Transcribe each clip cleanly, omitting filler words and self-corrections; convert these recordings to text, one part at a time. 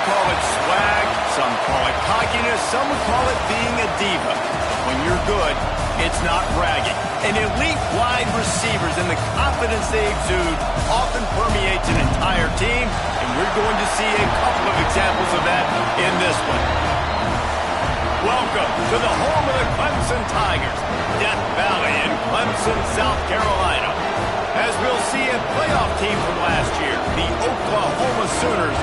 call it swag, some call it cockiness, some would call it being a diva. But when you're good, it's not bragging. And elite wide receivers and the confidence they exude often permeates an entire team, and we're going to see a couple of examples of that in this one. Welcome to the home of the Clemson Tigers, Death Valley in Clemson, South Carolina. As we'll see a playoff team from last year, the Oklahoma Sooners,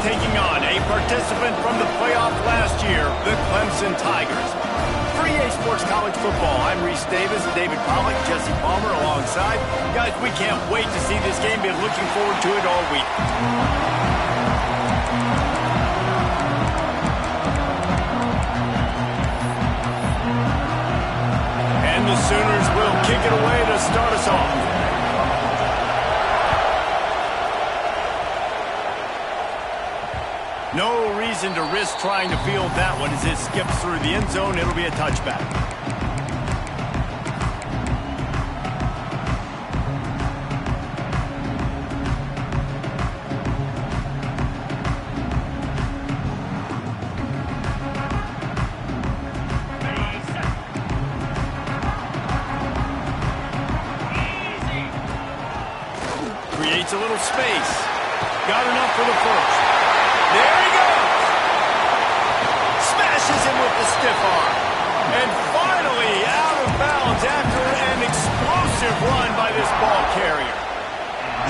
taking on a participant from the playoff last year, the Clemson Tigers. For EA Sports College Football, I'm Reese Davis, David Pollack, Jesse Palmer alongside. Guys, we can't wait to see this game. Been looking forward to it all week. And the Sooners will kick it away to start us off. No reason to risk trying to field that one as it skips through the end zone. It'll be a touchback. Creates a little space. Got enough for the first. There he goes! Smashes him with the stiff arm. And finally out of bounds after an explosive run by this ball carrier.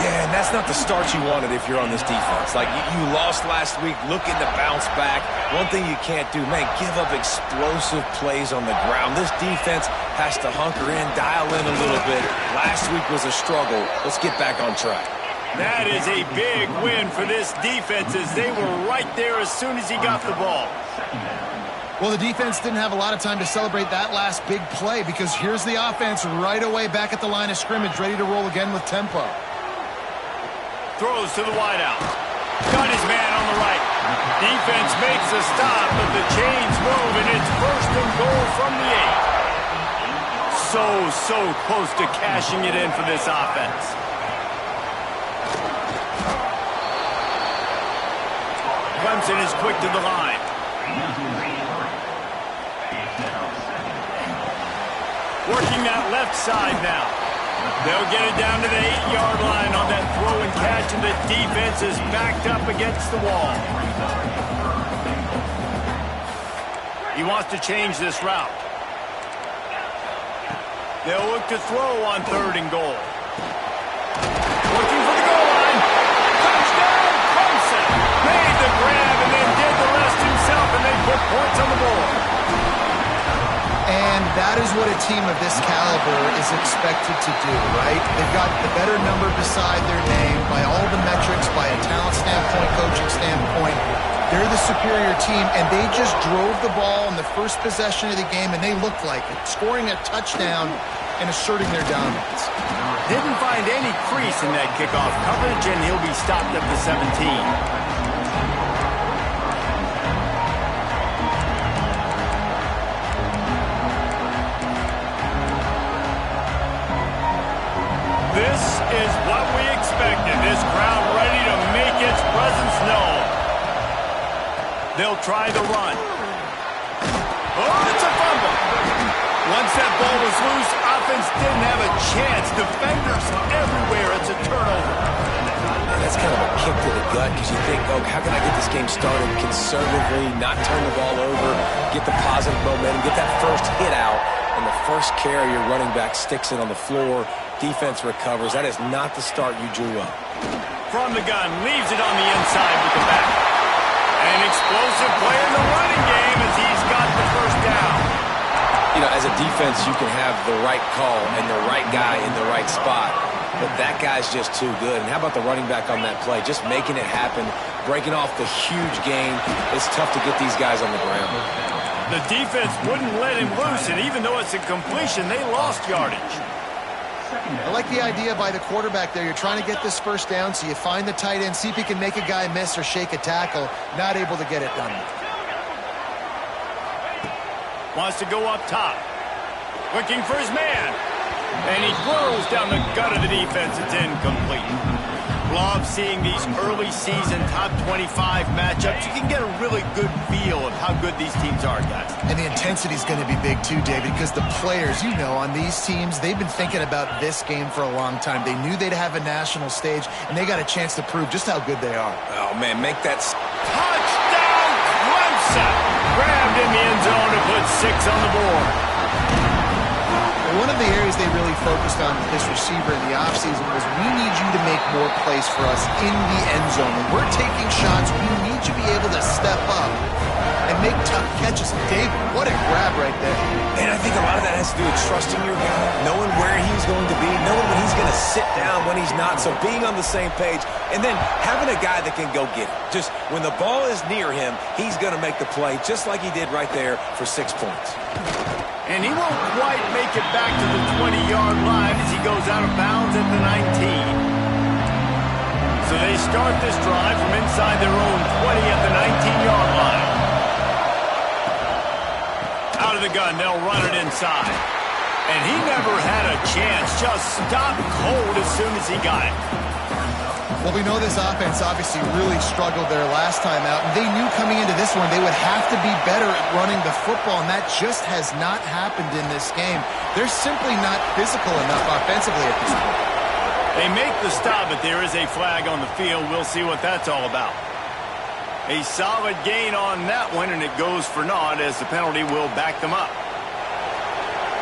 Yeah, and that's not the start you wanted if you're on this defense. Like, you lost last week, looking to bounce back. One thing you can't do, man, give up explosive plays on the ground. This defense has to hunker in, dial in a little bit. Last week was a struggle. Let's get back on track. That is a big win for this defense as they were right there as soon as he got the ball. Well, the defense didn't have a lot of time to celebrate that last big play because here's the offense right away back at the line of scrimmage, ready to roll again with tempo. Throws to the wideout. Got his man on the right. Defense makes a stop, but the chains move, and it's first and goal from the 8. So close to cashing it in for this offense. Clemson is quick to the line. Working that left side now. They'll get it down to the 8-yard line on that throw and catch, and the defense is backed up against the wall. He wants to change this route. They'll look to throw on 3rd and goal. Looking for the goal line. Touchdown, Clemson! Made the grab and then did the rest himself, and they put points on the board. And that is what a team of this caliber is expected to do, right? They've got the better number beside their name by all the metrics, by a talent standpoint, coaching standpoint. They're the superior team, and they just drove the ball in the first possession of the game, and they looked like it, scoring a touchdown and asserting their dominance. Didn't find any crease in that kickoff coverage, and he'll be stopped at the 17. This is what we expected. This crowd ready to make its presence known. They'll try the run. Oh, it's a fumble. Once that ball was loose, offense didn't have a chance. Defenders everywhere. It's a turnover. And that's kind of a kick to the gut because you think, oh, how can I get this game started conservatively, not turn the ball over, get the positive momentum, get that first hit out, and the first carry, your running back sticks it on the floor. Defense recovers. That is not the start you drew up. From the gun, leaves it on the inside with the back. An explosive play in the running game as he's got the first down. You know, as a defense, you can have the right call and the right guy in the right spot. But that guy's just too good. And how about the running back on that play? Just making it happen, breaking off the huge gain. It's tough to get these guys on the ground. The defense wouldn't let him loose, and even though it's a completion, they lost yardage. I like the idea by the quarterback there. You're trying to get this first down, so you find the tight end, see if he can make a guy miss or shake a tackle. Not able to get it done. Wants to go up top. Looking for his man. And he throws down the gut of the defense. It's incomplete. Love seeing these early season top 25 matchups. You can get a really good feel of how good these teams are, guys. And the intensity is going to be big too, David, because the players, you know, on these teams, they've been thinking about this game for a long time. They knew they'd have a national stage, and they got a chance to prove just how good they are. Oh, man, make that... Touchdown, Clemson! Grabbed in the end zone to put 6 on the board. One of the areas they really focused on with this receiver in the offseason was we need you to make more plays for us in the end zone. When we're taking shots, we need you to be able to step up and make tough catches. David, what a grab right there. And I think a lot of that has to do with trusting your guy, knowing where he's going to be, knowing when he's going to sit down, when he's not, so being on the same page, and then having a guy that can go get it. Just when the ball is near him, he's going to make the play, just like he did right there for 6 points. And he won't quite make it back to the 20-yard line as he goes out of bounds at the 19. So they start this drive from inside their own 20 at the 19-yard line. Out of the gun, they'll run it inside. And he never had a chance, just stopped cold as soon as he got it. Well, we know this offense obviously really struggled their last time out, and they knew coming into this one they would have to be better at running the football, and that just has not happened in this game. They're simply not physical enough offensively at this point. They make the stop, but there is a flag on the field. We'll see what that's all about. A solid gain on that one, and it goes for naught as the penalty will back them up.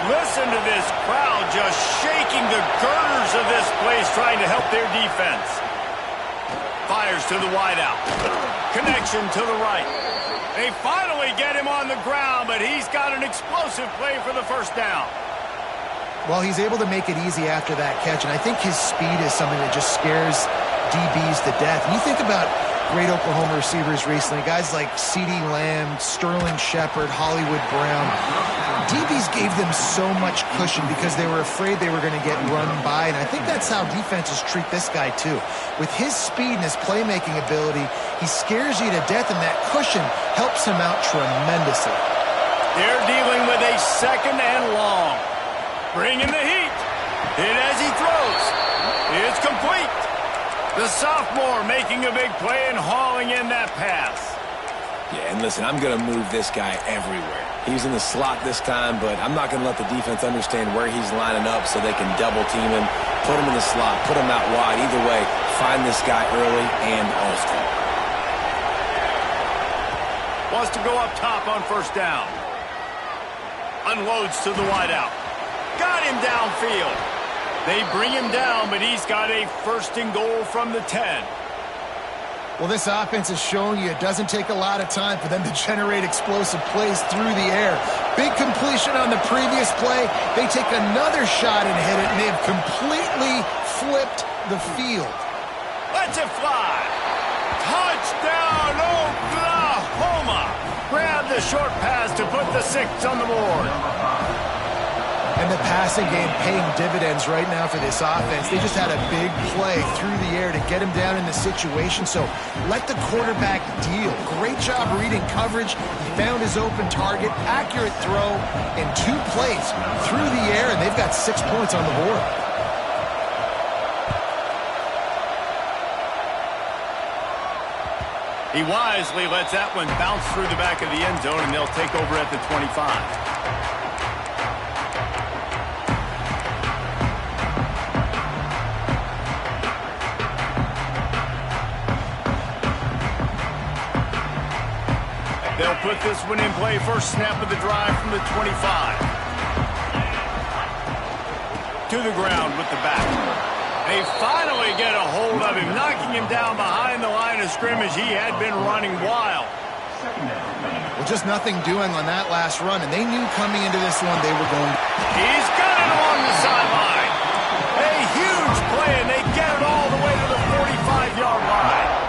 Listen to this crowd just shaking the girders of this place trying to help their defense. Fires to the wideout. Connection to the right. They finally get him on the ground, but he's got an explosive play for the first down. Well, he's able to make it easy after that catch, and I think his speed is something that just scares DBs to death. And you think about great Oklahoma receivers recently, guys like CeeDee Lamb, Sterling Shepard, Hollywood Brown. DBs gave them so much cushion because they were afraid they were going to get run by, and I think that's how defenses treat this guy too. With his speed and his playmaking ability, he scares you to death, and that cushion helps him out tremendously. They're dealing with a second and long. Bringing the heat. Hit as he throws. It's complete. The sophomore making a big play and hauling in that pass. Yeah, and listen, I'm going to move this guy everywhere. He's in the slot this time, but I'm not going to let the defense understand where he's lining up so they can double team him, put him in the slot, put him out wide. Either way, find this guy early and often. Wants to go up top on first down. Unloads to the wideout. Got him downfield. They bring him down, but he's got a first and goal from the 10. Well, this offense is showing you it doesn't take a lot of time for them to generate explosive plays through the air. Big completion on the previous play. They take another shot and hit it, and they've completely flipped the field. Let's it fly. Touchdown, Oklahoma. Grab the short pass to put the 6 on the board. And the passing game paying dividends right now for this offense. They just had a big play through the air to get him down in the situation. So let the quarterback deal. Great job reading coverage. He found his open target. Accurate throw in 2 plays through the air, and they've got 6 points on the board. He wisely lets that one bounce through the back of the end zone, and they'll take over at the 25. They'll put this one in play. First snap of the drive from the 25. To the ground with the back. They finally get a hold of him, knocking him down behind the line of scrimmage. He had been running wild. Well, just nothing doing on that last run, and they knew coming into this one they were going. He's got it along the sideline. A huge play, and they get it all the way to the 45-yard line.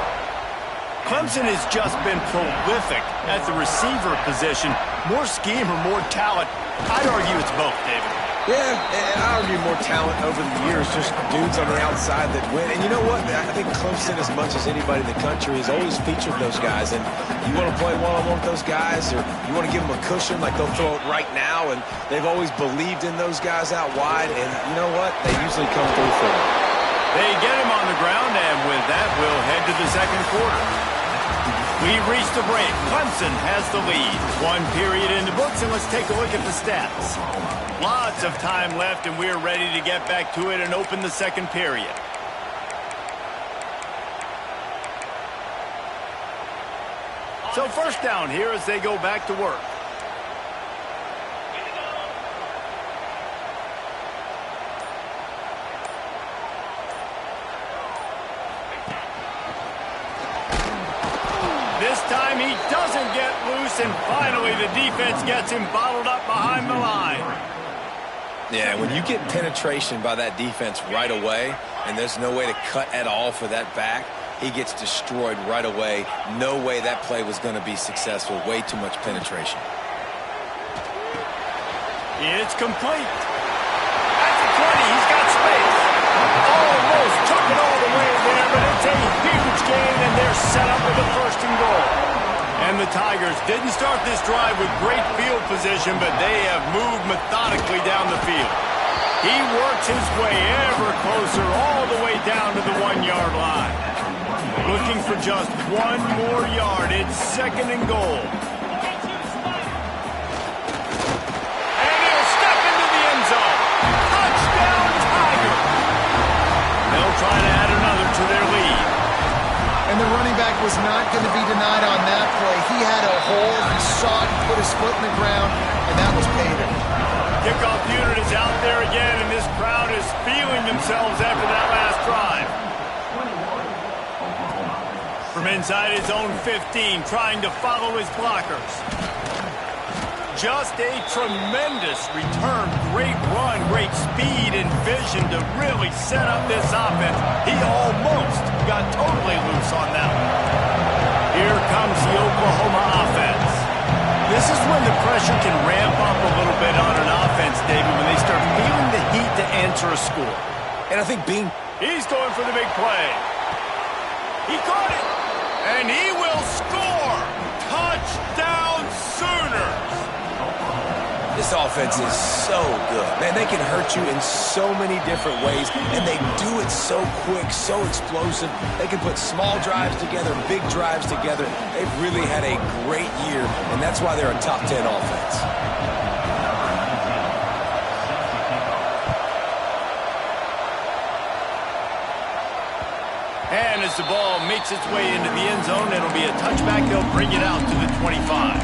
Clemson has just been prolific at the receiver position. More scheme or more talent? I'd argue it's both, David. Yeah, and I argue more talent over the years, just dudes on the outside that win. And you know what? I think Clemson, as much as anybody in the country, has always featured those guys. And you want to play one-on-one with those guys, or you want to give them a cushion like they'll throw it right now. And they've always believed in those guys out wide. And you know what? They usually come through for them. They get him on the ground, and with that, we'll head to the second quarter. We've reached a break. Clemson has the lead. One period in the books, and let's take a look at the stats. Lots of time left, and we're ready to get back to it and open the second period. So first down here as they go back to work. This time he doesn't get loose, and finally the defense gets him bottled up behind the line. Yeah, when you get penetration by that defense right away, and there's no way to cut at all for that back, he gets destroyed right away. No way that play was going to be successful. Way too much penetration. It's complete. At the 20, he's got space. Almost took it all the way there, but it's a huge gain, and they're set up with a first and goal. And the Tigers didn't start this drive with great field position, but they have moved methodically down the field. He works his way ever closer all the way down to the 1-yard line. Looking for just one more yard. It's second and goal. And he'll step into the end zone. Touchdown, Tigers. They'll try to add another to their lead. And the running back was not going to be denied on that play. He had a hole. He saw it, put his foot in the ground, and that was paid him. Kickoff unit is out there again, and this crowd is feeling themselves after that last drive. From inside his own 15, trying to follow his blockers. Just a tremendous return. Great run, great speed and vision to really set up this offense. He almost got totally loose on that one. Here comes the Oklahoma offense. This is when the pressure can ramp up a little bit on an offense, David, when they start feeling the heat to answer a score. And I think He's going for the big play. He caught it. And he will score! Touchdown, Sooners! This offense is so good. Man, they can hurt you in so many different ways, and they do it so quick, so explosive. They can put small drives together, big drives together. They've really had a great year, and that's why they're a top 10 offense. And as the ball makes its way into the end zone, it'll be a touchback. They'll bring it out to the 25.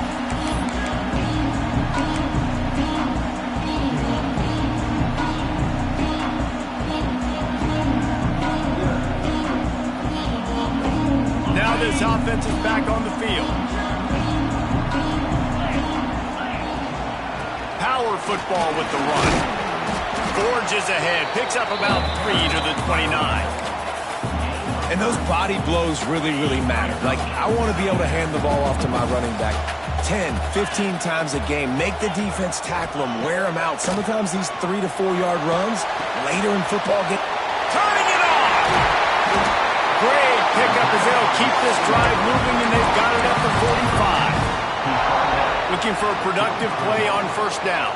Now this offense is back on the field. Power football with the run. Forges ahead, picks up about 3 to the 29. And those body blows really, really matter. Like, I want to be able to hand the ball off to my running back 10, 15 times a game. Make the defense tackle them, wear them out. Sometimes these 3 to 4 yard runs later in football get... Turning it on! Great pickup as they'll keep this drive moving, and they've got it at the 45. Looking for a productive play on first down.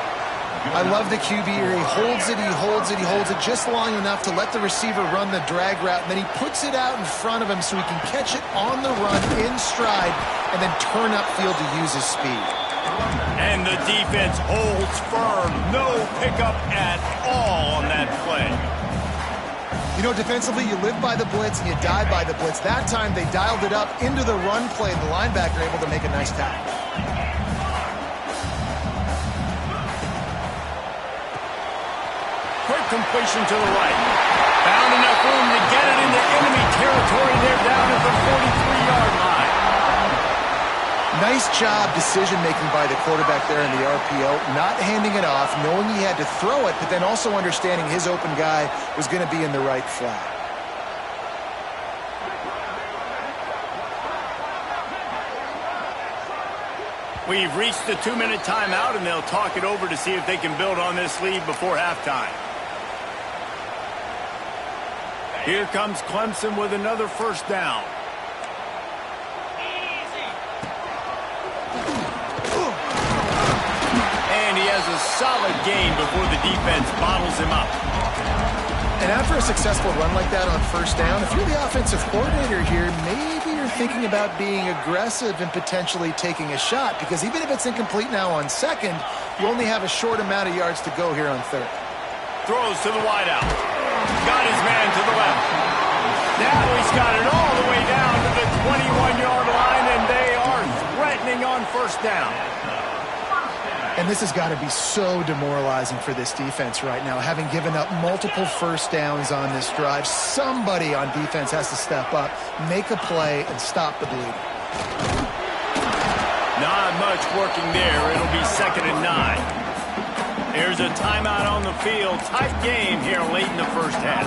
I love the QB here. He holds it, he holds it, he holds it just long enough to let the receiver run the drag route, and then he puts it out in front of him so he can catch it on the run in stride and then turn upfield to use his speed. And the defense holds firm. No pickup at all on that play. You know, defensively, you live by the blitz and you die by the blitz. That time, they dialed it up into the run play, and the linebacker able to make a nice tackle. Quick completion to the right. Found enough room to get it into enemy territory. They're down at the 43-yard line. Nice job decision-making by the quarterback there in the RPO, not handing it off, knowing he had to throw it, but then also understanding his open guy was going to be in the right flat. We've reached the 2-minute timeout, and they'll talk it over to see if they can build on this lead before halftime. Here comes Clemson with another first down. And he has a solid gain before the defense bottles him up. And after a successful run like that on first down, if you're the offensive coordinator here, maybe you're thinking about being aggressive and potentially taking a shot, because even if it's incomplete now on second, you only have a short amount of yards to go here on third. Throws to the wideout. Got his man to the left. Now he's got it all the way down to the 21-yard line, and they are threatening on first down. And this has got to be so demoralizing for this defense right now, having given up multiple first downs on this drive. Somebody on defense has to step up, make a play, and stop the bleeding. Not much working there. It'll be 2nd and 9. There's a timeout on the field. Tight game here late in the first half.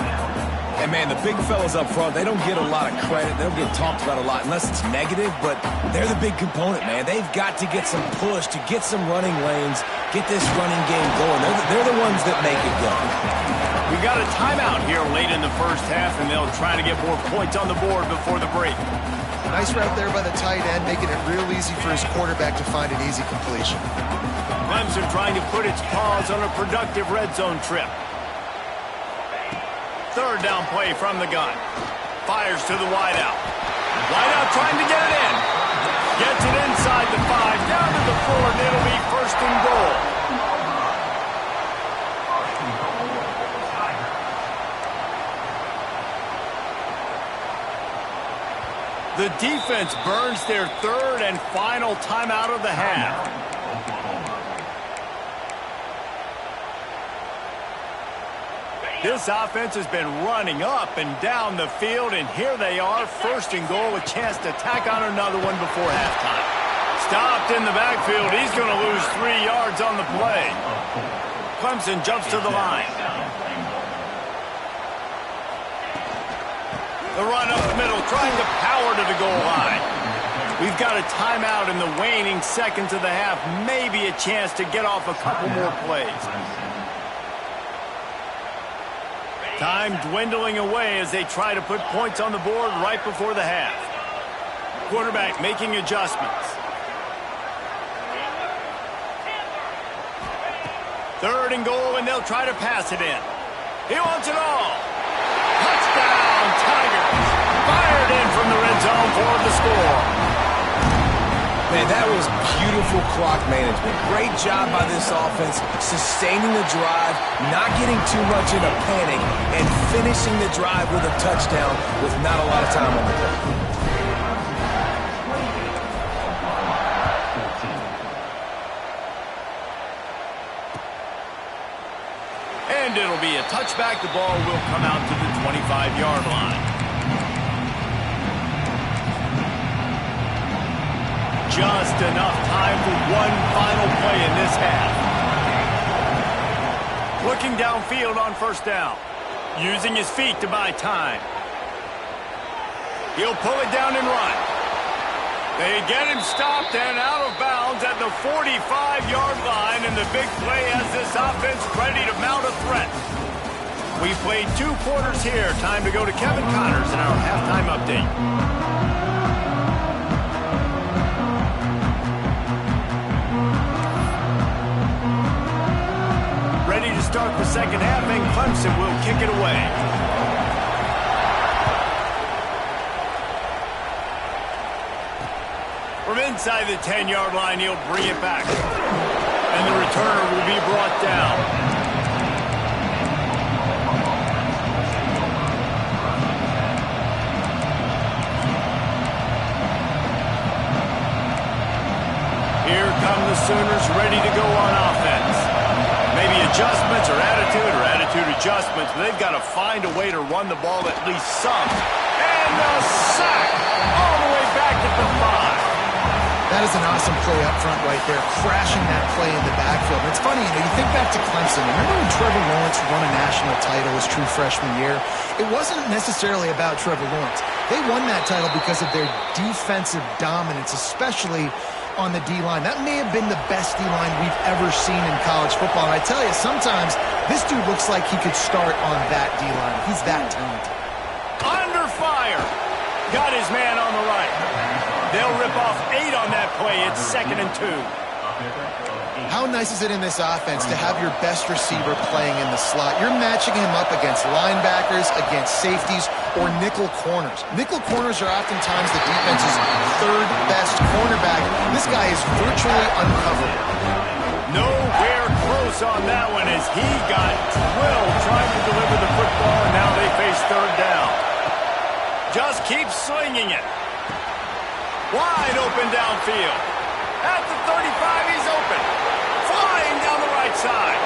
And, man, the big fellas up front, they don't get a lot of credit. They don't get talked about a lot unless it's negative, but they're the big component, man. They've got to get some push, to get some running lanes, get this running game going. They're the ones that make it go. We got a timeout here late in the first half, and they'll try to get more points on the board before the break. Nice route there by the tight end, making it real easy for his quarterback to find an easy completion. Clemson trying to put its paws on a productive red zone trip. Third down play from the gun. Fires to the wideout. Wideout trying to get it in. Gets it inside the 5, down to the 4, and it'll be 1st and goal. The defense burns their 3rd and final timeout of the half. This offense has been running up and down the field, and here they are, 1st and goal, a chance to tack on another one before halftime. Stopped in the backfield. He's going to lose 3 yards on the play. Clemson jumps to the line. The run up the middle, trying to power to the goal line. We've got a timeout in the waning seconds of the half, maybe a chance to get off a couple more plays. Time dwindling away as they try to put points on the board right before the half. Quarterback making adjustments. 3rd and goal, and they'll try to pass it in. He wants it all. Touchdown, Tigers. Fired in from the red zone for the score. Man, that was beautiful clock management. Great job by this offense, sustaining the drive, not getting too much in a panic, and finishing the drive with a touchdown with not a lot of time on the clock. And it'll be a touchback. The ball will come out to the 25-yard line. Just enough time for one final play in this half. Looking downfield on first down. Using his feet to buy time. He'll pull it down and run. They get him stopped and out of bounds at the 45-yard line, and the big play has this offense ready to mount a threat. We played 2 quarters here. Time to go to Kevin Connors in our halftime update. Ready to start the second half, and Clemson will kick it away. From inside the 10-yard line, he'll bring it back. And the returner will be brought down. Here come the Sooners ready to go on offense. Maybe adjustments or attitude adjustments, but they've got to find a way to run the ball at least some. And a sack all the way back at the 5. That is an awesome play up front right there, crashing that play in the backfield. And it's funny, you think back to Clemson. Remember when Trevor Lawrence won a national title his true freshman year? It wasn't necessarily about Trevor Lawrence. They won that title because of their defensive dominance, especially on the D-line. That may have been the best D-line we've ever seen in college football. And I tell you, sometimes this dude looks like he could start on that D-line. He's that talented. Under fire. Got his man on the right. They'll rip off 8 on that play. It's 2nd and 2. How nice is it in this offense to have your best receiver playing in the slot? You're matching him up against linebackers, against safeties, or nickel corners. Nickel corners are oftentimes the defense's third best cornerback. This guy is virtually uncoverable. Nowhere close on that one as he got drilled trying to deliver the football, and now they face third down. Just keep slinging it. Wide open downfield. At the 35, he's open. Flying down the right side.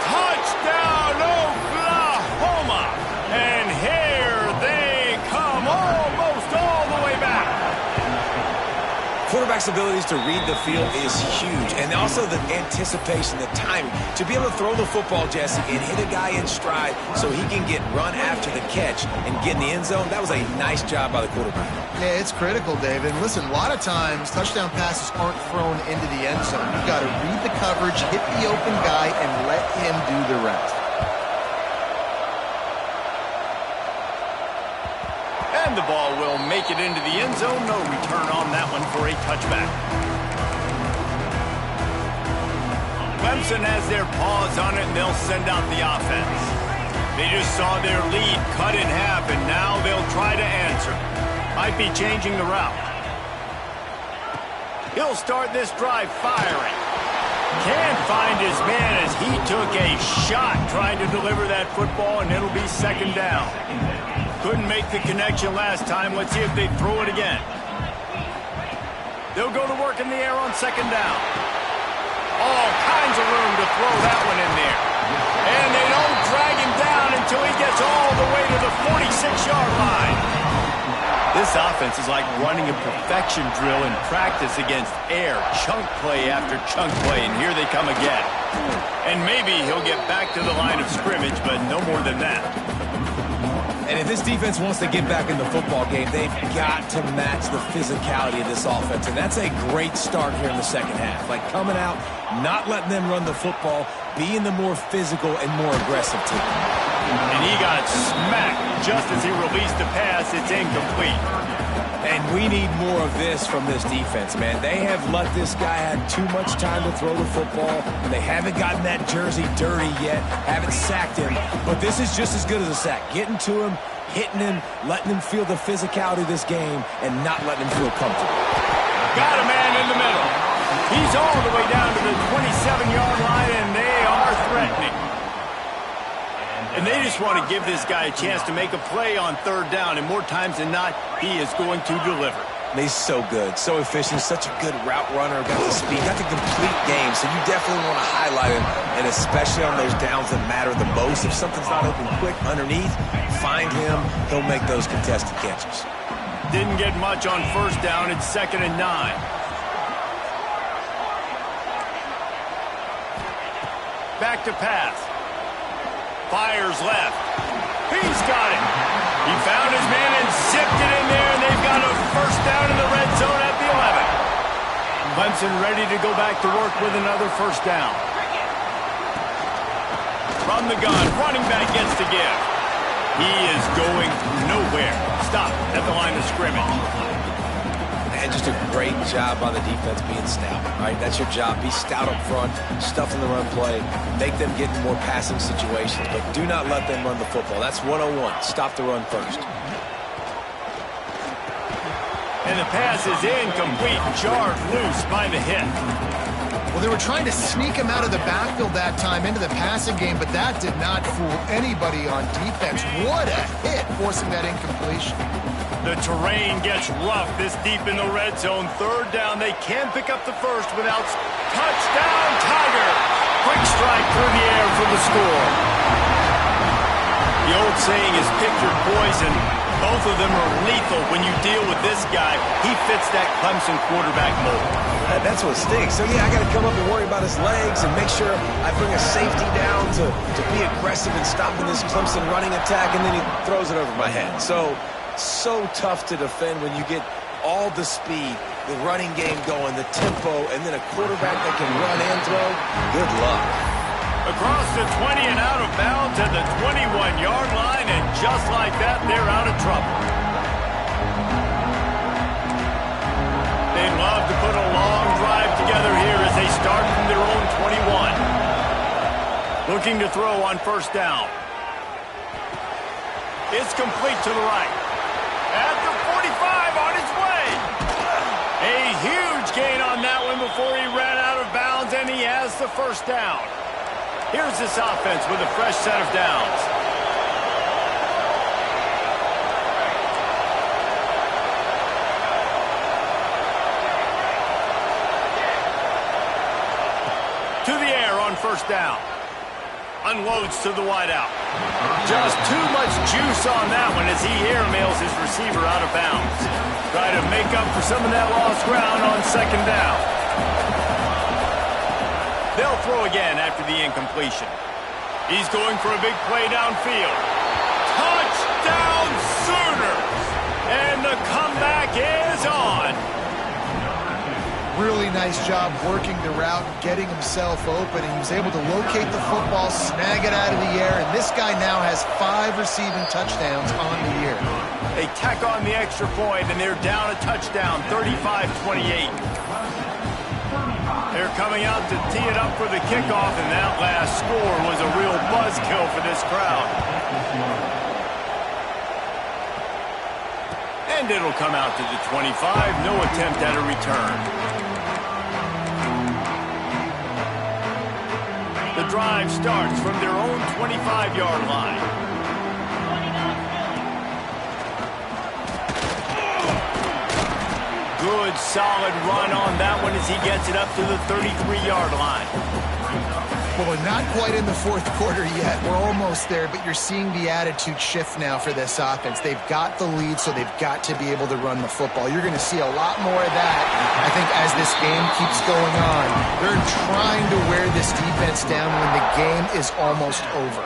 Touchdown, Oklahoma. And here they come almost all the way back. Quarterback's abilities to read the field is huge, and also the anticipation, the timing. To be able to throw the football, Jesse, and hit a guy in stride so he can get run after the catch and get in the end zone, that was a nice job by the quarterback. Yeah, it's critical, David. And listen, a lot of times touchdown passes aren't thrown into the end zone. You've got to read the coverage, hit the open guy, and let him do the rest. And the ball will make it into the end zone. No return on that one for a touchback. Clemson has their paws on it, and they'll send out the offense. They just saw their lead cut in half, and now they'll try to answer. Might be changing the route. He'll start this drive firing. Can't find his man as he took a shot trying to deliver that football, and it'll be second down. Couldn't make the connection last time. Let's see if they throw it again. They'll go to work in the air on second down. All kinds of room to throw that one in there. And they don't drag him down until he gets all the way to the 46-yard line. This offense is like running a perfection drill in practice against air. Chunk play after chunk play, and here they come again. And maybe he'll get back to the line of scrimmage, but no more than that. And if this defense wants to get back in the football game, they've got to match the physicality of this offense. And that's a great start here in the second half. Like coming out, not letting them run the football, being the more physical and more aggressive team. And he got smacked just as he released the pass. It's incomplete. And we need more of this from this defense, man. They have let this guy have too much time to throw the football. They haven't gotten that jersey dirty yet, haven't sacked him. But this is just as good as a sack. Getting to him, hitting him, letting him feel the physicality of this game, and not letting him feel comfortable. Got a man in the middle. He's all the way down to the 27-yard line, and they are threatening. And they just want to give this guy a chance to make a play on third down, and more times than not, he is going to deliver. And he's so good, so efficient, such a good route runner, got the speed, got the complete game, so you definitely want to highlight him, and especially on those downs that matter the most. If something's not open quick underneath, find him, he'll make those contested catches. Didn't get much on first down. It's 2nd and 9. Back to pass. Fires left. He's got it. He found his man and zipped it in there, and they've got a first down in the red zone at the 11. Clemson ready to go back to work with another first down. From the gun, running back gets to give. He is going nowhere. Stop at the line of scrimmage. And just a great job on the defense being stout, right? That's your job. Be stout up front, stuff in the run play, make them get in more passing situations, but do not let them run the football. That's 101. Stop the run first. And the pass is incomplete, jarred loose by the hit. Well, they were trying to sneak him out of the backfield that time into the passing game, but that did not fool anybody on defense. What a hit, forcing that incompletion. The terrain gets rough this deep in the red zone. Third down, they can pick up the first without... Touchdown, Tiger! Quick strike through the air for the score. The old saying is pick your poison. Both of them are lethal when you deal with this guy. He fits that Clemson quarterback mold. That's what stinks. So, yeah, I got to come up and worry about his legs and make sure I bring a safety down to be aggressive in stopping this Clemson running attack, and then he throws it over my head. So tough to defend when you get all the speed, the running game going, the tempo, and then a quarterback that can run and throw. Good luck. Across the 20 and out of bounds at the 21-yard line, and just like that, they're out of trouble. They'd love to put a long drive together here as they start Looking to throw on first down. It's complete to the right. At the 45, on his way. A huge gain on that one before he ran out of bounds, and he has the first down. Here's this offense with a fresh set of downs. To the air on first down. Unloads to the wideout. Just too much juice on that one as he airmails his receiver out of bounds. Try to make up for some of that lost ground on second down. They'll throw again after the incompletion. He's going for a big play downfield. Touchdown Sooners! And the comeback is on. Really nice job working the route, getting himself open, and he was able to locate the football, snag it out of the air, and this guy now has 5 receiving touchdowns on the year. They tack on the extra point, and they're down a touchdown, 35-28. They're coming out to tee it up for the kickoff, and that last score was a real buzzkill for this crowd. And it'll come out to the 25, no attempt at a return. The drive starts from their own 25-yard line. Good, solid run on that one as he gets it up to the 33-yard line. Well, we're not quite in the fourth quarter yet. We're almost there, but you're seeing the attitude shift now for this offense. They've got the lead, so they've got to be able to run the football. You're going to see a lot more of that, I think, as this game keeps going on. They're trying to wear this defense down when the game is almost over.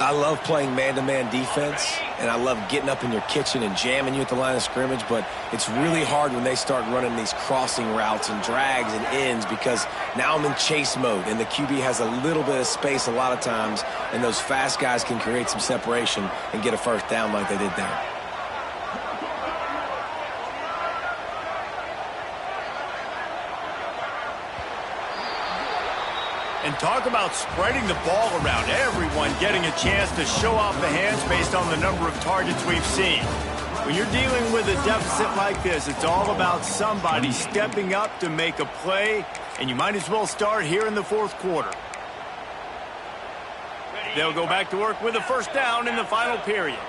I love playing man-to-man defense, and I love getting up in your kitchen and jamming you at the line of scrimmage, but it's really hard when they start running these crossing routes and drags and ends because now I'm in chase mode, and the QB has a little bit of space a lot of times, and those fast guys can create some separation and get a first down like they did there. And talk about spreading the ball around. Everyone getting a chance to show off the hands based on the number of targets we've seen. When you're dealing with a deficit like this, it's all about somebody stepping up to make a play, and you might as well start here in the fourth quarter. They'll go back to work with a first down in the final period.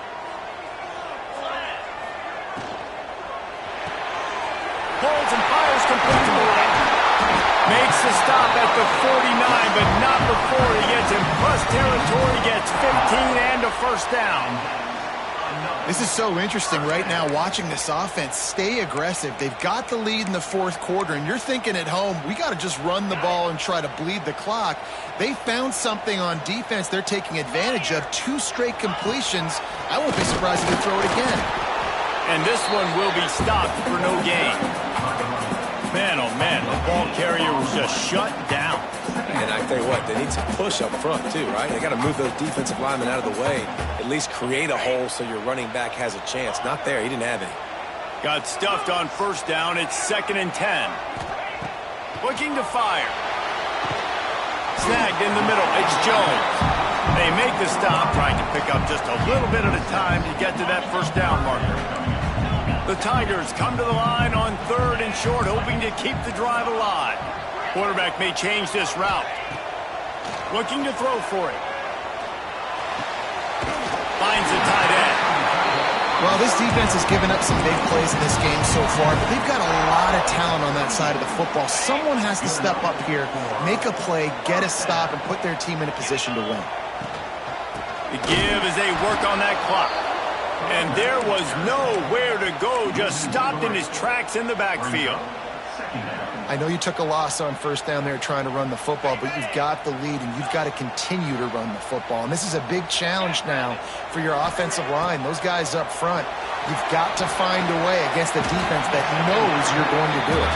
Holds and fires complete to the right. Makes the stop at the 49, but not before he gets in plus territory, gets 15 and a first down. This is so interesting right now, watching this offense stay aggressive. They've got the lead in the fourth quarter, and you're thinking at home, we got to just run the ball and try to bleed the clock. They found something on defense they're taking advantage of. 2 straight completions. I won't be surprised if they throw it again. And this one will be stopped for no gain. Man, oh man, the ball carrier was just shut down. And I tell you what, they need some push up front too, right? They got to move those defensive linemen out of the way, at least create a hole so your running back has a chance. Not there, he didn't have any. Got stuffed on first down, it's 2nd and 10. Looking to fire. Snagged in the middle, it's Jones. They make the stop, trying to pick up just a little bit at a time to get to that first down marker. The Tigers come to the line on 3rd and short, hoping to keep the drive alive. Quarterback may change this route. Looking to throw for it. Finds the tight end. Well, this defense has given up some big plays in this game so far, but they've got a lot of talent on that side of the football. Someone has to step up here, make a play, get a stop, and put their team in a position to win. The give as they work on that clock. And there was nowhere to go, just stopped in his tracks in the backfield. I know you took a loss on first down there trying to run the football, but you've got the lead, and you've got to continue to run the football. And this is a big challenge now for your offensive line. Those guys up front, you've got to find a way against a defense that knows you're going to do it.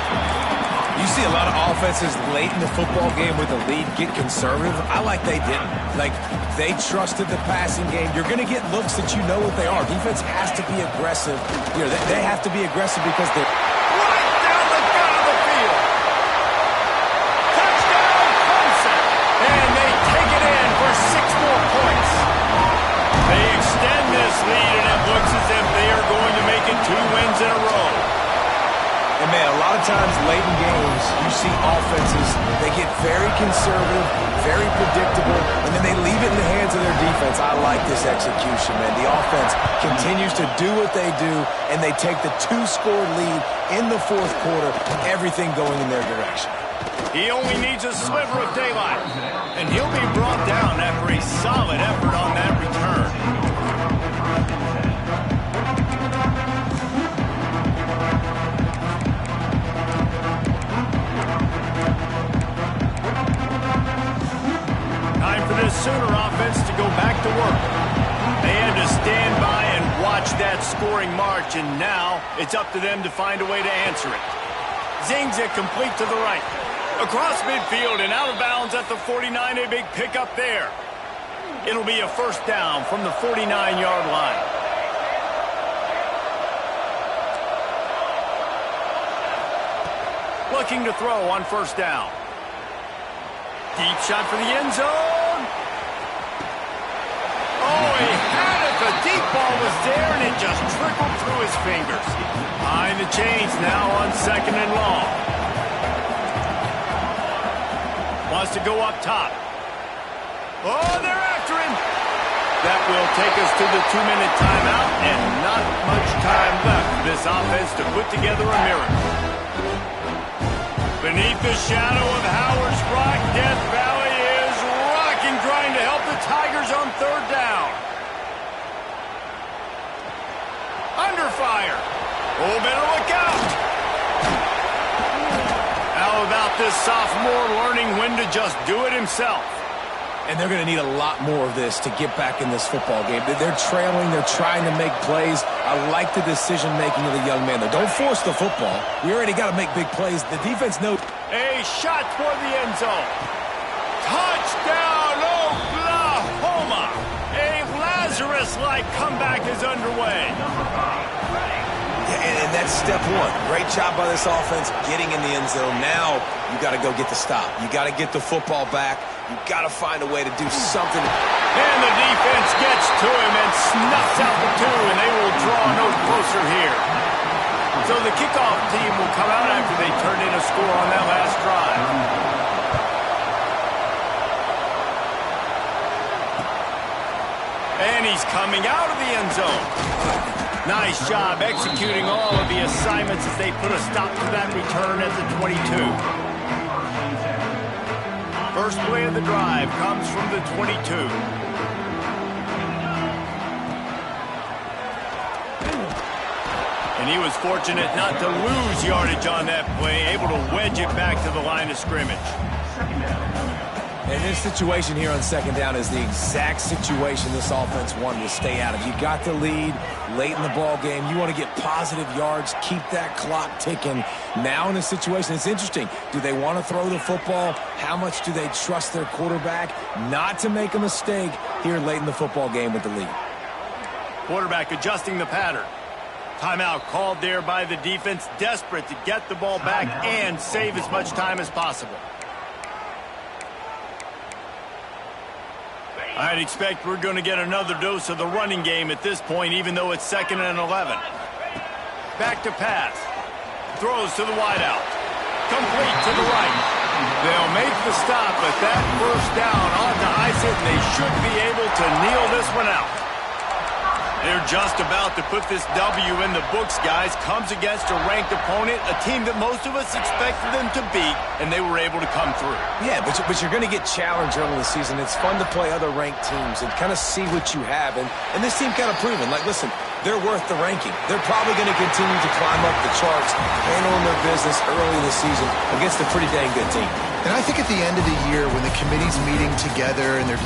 You see a lot of offenses late in the football game with a lead get conservative. I like they didn't. Like, they trusted the passing game. You're going to get looks that you know what they are. Defense has to be aggressive. You know, they have to be aggressive because they're Right down the gut of the field. Touchdown, Clemson. And they take it of times late in games, you see offenses, they get very conservative, very predictable, and then they leave it in the hands of their defense. I like this execution, man. The offense continues to do what they do, and they take the 2-score lead in the fourth quarter, everything going in their direction. He only needs a sliver of daylight, and he'll be brought down after a solid effort on that return. Time for this Sooner offense to go back to work. They had to stand by and watch that scoring march, and now it's up to them to find a way to answer it. Zings it complete to the right. Across midfield and out of bounds at the 49, a big pickup there. It'll be a first down from the 49-yard line. Looking to throw on first down. Deep shot for the end zone. Oh, he had it. The deep ball was there, and it just trickled through his fingers. Behind the chains now on 2nd and long. Wants to go up top. Oh, they're after him. That will take us to the 2-minute timeout, and not much time left for this offense to put together a miracle. Beneath the shadow of Howard's Rock, Death Valley is rocking, trying to help the Tigers on third down. Under fire. Oh, better look out. How about this sophomore learning when to just do it himself? And they're going to need a lot more of this to get back in this football game. They're trailing. They're trying to make plays. I like the decision-making of the young man, though. Don't force the football. We already got to make big plays. The defense knows. A shot toward the end zone. Touchdown, Oklahoma! A Lazarus-like comeback is underway. And that's step one. Great job by this offense getting in the end zone. Now you got to go get the stop. You got to get the football back. You got to find a way to do something. And the defense gets to him and snuffs out the 2, and they will draw no closer here. So the kickoff team will come out after they turn in a score on that last drive. And he's coming out of the end zone. Nice job executing all of the assignments as they put a stop to that return at the 22. First play of the drive comes from the 22. And he was fortunate not to lose yardage on that play, able to wedge it back to the line of scrimmage. And this situation here on 2nd down is the exact situation this offense wanted to stay out of. You got the lead late in the ball game. You want to get positive yards, keep that clock ticking. Now in this situation, it's interesting. Do they want to throw the football? How much do they trust their quarterback not to make a mistake here late in the football game with the lead? Quarterback adjusting the pattern. Timeout called there by the defense, desperate to get the ball back and save as much time as possible. I'd expect we're going to get another dose of the running game at this point, even though it's 2nd and 11. Back to pass. Throws to the wideout. Complete to the right. They'll make the stop, but that first down ought to ice it, and they should be able to kneel this one out. They're just about to put this W in the books, guys. Comes against a ranked opponent, a team that most of us expected them to beat, and they were able to come through. Yeah, but you're going to get challenged early in the season. It's fun to play other ranked teams and kind of see what you have. And this team kind of proven, like, listen, they're worth the ranking. They're probably going to continue to climb up the charts, handling their business early in the season against a pretty dang good team. And I think at the end of the year, when the committee's meeting together and they're